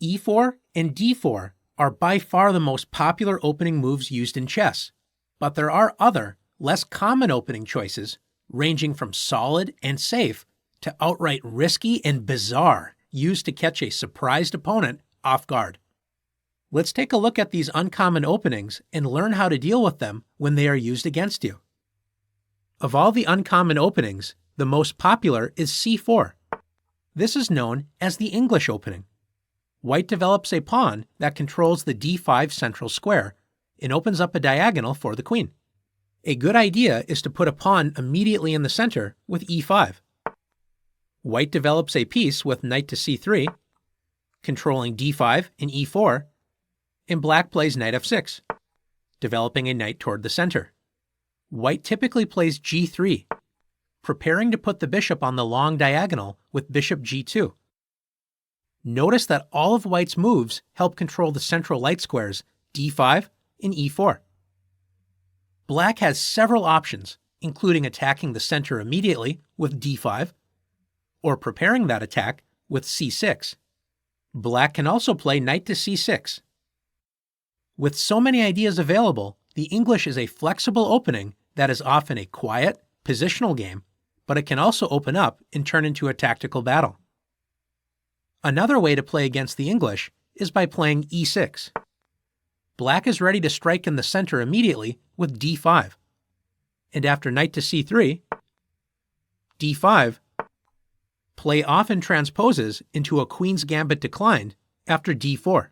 e4 and d4 are by far the most popular opening moves used in chess, but there are other, less common opening choices, ranging from solid and safe to outright risky and bizarre, used to catch a surprised opponent off guard. Let's take a look at these uncommon openings and learn how to deal with them when they are used against you. Of all the uncommon openings, the most popular is c4. This is known as the English opening. White develops a pawn that controls the d5 central square and opens up a diagonal for the queen. A good idea is to put a pawn immediately in the center with e5. White develops a piece with knight to c3, controlling d5 and e4, and black plays knight f6, developing a knight toward the center. White typically plays g3, preparing to put the bishop on the long diagonal with bishop g2. Notice that all of White's moves help control the central light squares d5 and e4. Black has several options, including attacking the center immediately with d5, or preparing that attack with c6. Black can also play knight to c6. With so many ideas available, the English is a flexible opening that is often a quiet, positional game, but it can also open up and turn into a tactical battle. Another way to play against the English is by playing e6. Black is ready to strike in the center immediately with d5. And after knight to c3, d5, play often transposes into a queen's gambit declined after d4.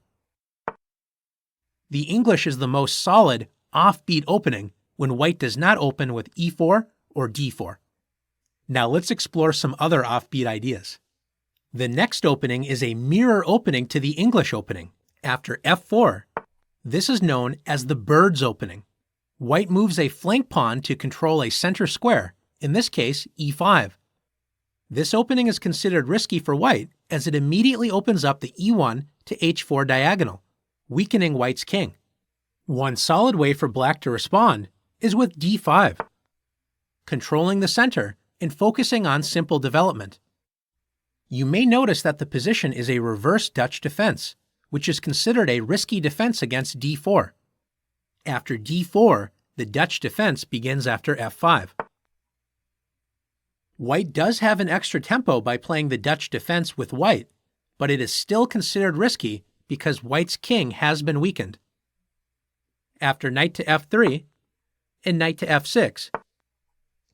The English is the most solid, offbeat opening when White does not open with e4 or d4. Now let's explore some other offbeat ideas. The next opening is a mirror opening to the English opening. After f4, this is known as the bird's opening. White moves a flank pawn to control a center square, in this case e5. This opening is considered risky for White as it immediately opens up the e1 to h4 diagonal, weakening White's king. One solid way for Black to respond is with d5, controlling the center and focusing on simple development. You may notice that the position is a reverse Dutch defense, which is considered a risky defense against d4. After d4, the Dutch defense begins after f5. White does have an extra tempo by playing the Dutch defense with White, but it is still considered risky because White's king has been weakened. After knight to f3 and knight to f6,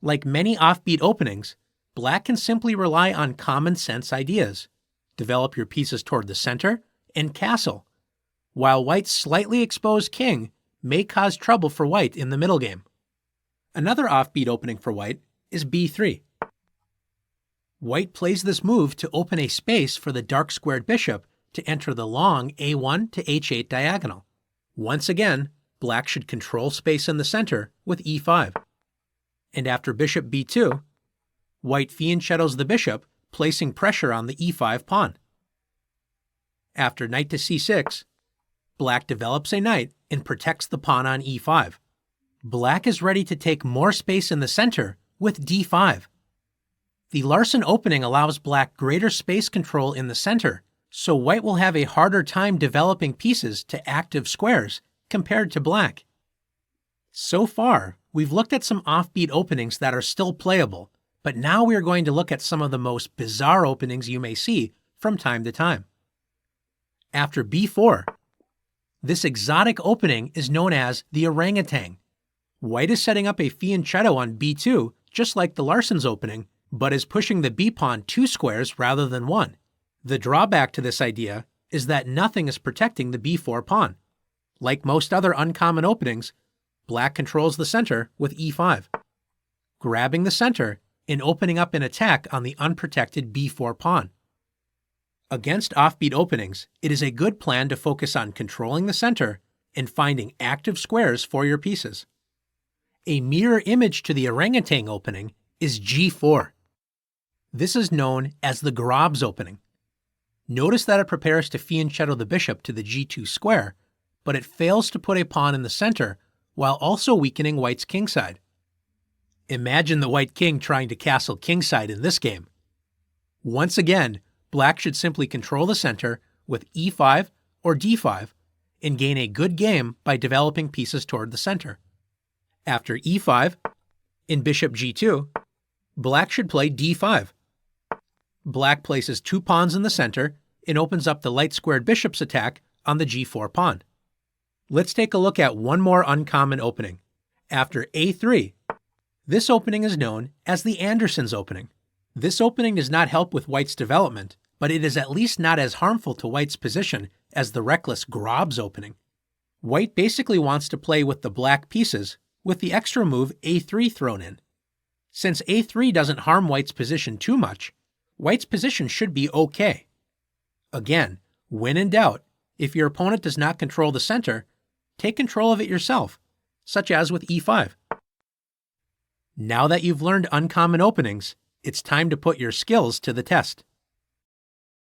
like many offbeat openings, Black can simply rely on common sense ideas, develop your pieces toward the center, and castle, while White's slightly exposed king may cause trouble for White in the middle game. Another offbeat opening for White is b3. White plays this move to open a space for the dark squared bishop to enter the long a1 to h8 diagonal. Once again, Black should control space in the center with e5. And after bishop b2, White fianchettos the bishop, placing pressure on the e5 pawn. After knight to c6, Black develops a knight and protects the pawn on e5. Black is ready to take more space in the center with d5. The Larsen opening allows Black greater space control in the center, so White will have a harder time developing pieces to active squares compared to Black. So far, we've looked at some offbeat openings that are still playable, but now we are going to look at some of the most bizarre openings you may see from time to time. After b4, this exotic opening is known as the orangutan. White is setting up a fianchetto on b2, just like the Larsen's opening, but is pushing the b-pawn 2 squares rather than 1. The drawback to this idea is that nothing is protecting the b4 pawn. Like most other uncommon openings, Black controls the center with e5, grabbing the center and opening up an attack on the unprotected b4 pawn. Against offbeat openings, it is a good plan to focus on controlling the center and finding active squares for your pieces. A mirror image to the orangutan opening is g4. This is known as the Grob's opening. Notice that it prepares to fianchetto the bishop to the g2 square, but it fails to put a pawn in the center while also weakening White's kingside. Imagine the White king trying to castle kingside in this game. Once again, Black should simply control the center with e5 or d5 and gain a good game by developing pieces toward the center. After e5, in bishop g2, black should play d5. Black places 2 pawns in the center and opens up the light-squared bishop's attack on the g4 pawn. Let's take a look at one more uncommon opening. After a3, this opening is known as the Anderson's opening. This opening does not help with white's development, but it is at least not as harmful to white's position as the reckless Grob's opening. White basically wants to play with the black pieces with the extra move a3 thrown in. Since a3 doesn't harm white's position too much, white's position should be okay. Again, when in doubt, if your opponent does not control the center, take control of it yourself, such as with e5. Now that you've learned uncommon openings, it's time to put your skills to the test.